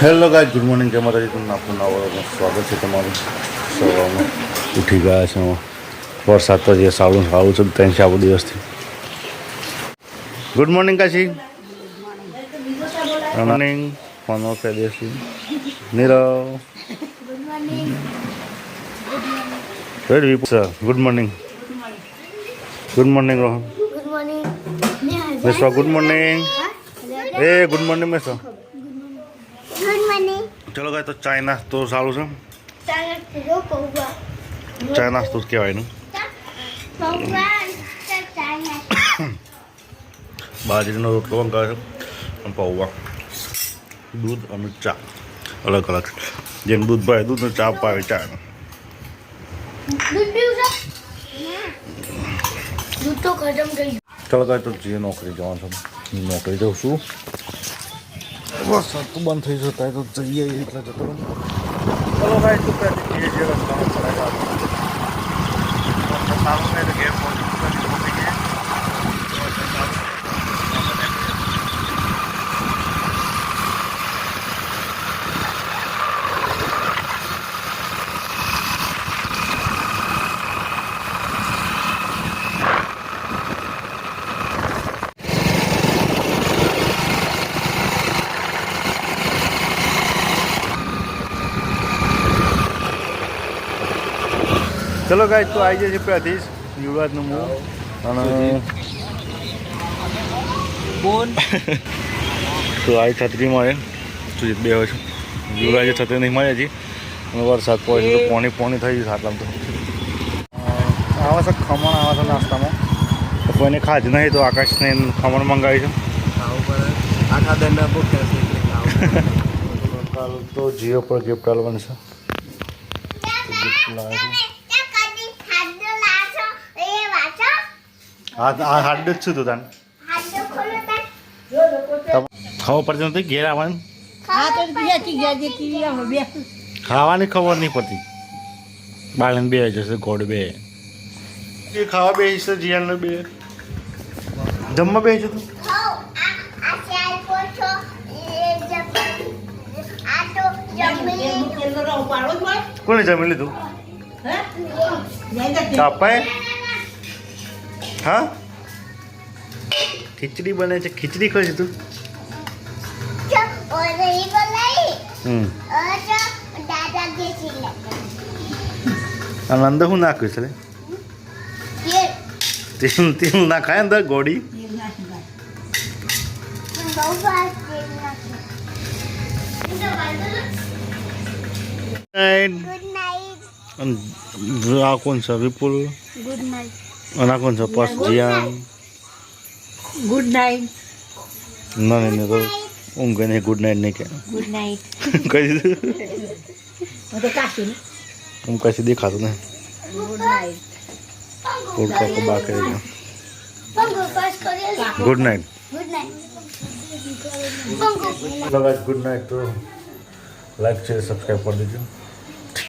Hello guys, good morning. કેમ હતા તમને આપણું નવું સ્વાગત છે તમારું. સવારમાં ઉઠી ગયા છે. વરસાદ તો જે સારું સારું છે 3-4 દિવસથી. Good morning Kashi. Good morning ફોનો દેશી Nirav. Good morning. Good morning Rohan. Meshwa good morning. એ ગુડ મોર્નિંગ મેશ્વા. ચલો ગાય તો ચાય નાસ્તો સારું છે. ચાય નાસ્તો જ કહેવાય ને. બાજરીનો રોટલો મંગાવે છે અને પૌવા, દૂધ અને ચા અલગ અલગ. જેમ દૂધ ભાવે દૂધ ને ચા પાવે ચા. ચલો ગાય તો જે નોકરી જવાનું છે નોકરી જઉં છું. વરસાદ તો બંધ થઈ જતા તો જઈએ એટલે જતો રહું. ચલો ભાઈ તું પહેલી જે રસ્તામાં ચલાવ્યા સારું નહીં તો ઘેર પહોંચી ગયા. ચલો ગાઈસ તો આવી જાય છે પ્રતિશ યુવરાજનું મૂળ અને તો આવી છત્રી મળે સુજીત બે હોય છે. યુવરાજે છત્રી નહીં મળે હજી અને વરસાદ પડે છે તો પોણી થઈ ગયું આટલામાં. તો આવે છે ખમણ આવે છે નાસ્તામાં. તો કોઈને ખાધું નહીં તો આકાશને ખમણ મંગાવી છે. કાલ તો જીઓ પર ગિફ્ટ આવવાનું છે. ગિફ્ટ લાવે છે. હા હાડ જ છું તું તાન ખબર પડતી નથી ઘેર આવવાનું. ખાવાની ખબર નહીં પડતી. બાળને બે જશે ગોળ બે એ ખાવા બે છે જીયાને બે જમવા બે છે તું. કોને જમી લીધું? કાપાય. હા ખીચડી બને છે. ખીચડી ખાઈ તું? અંદર શું નાખ્યું છે? તેલ ના ખાય અંદર ગોળી. આ કોણ છે? વિપુલ. અને આ કોણ છે? પર્સ જીયાન. Good night. ના નહીં તો ઊંઘ નહીં. ગુડ નાઇટ નહીં કે ગુડ નાઇટ કહી દીધું. તો કાશી હું કશી દેખાતું નહીં. Good night. ફૂડ કાકો બા કરી દો. Good night. Good night. તો લાઈક છે સબસ્ક્રાઈબ કરી દેજો.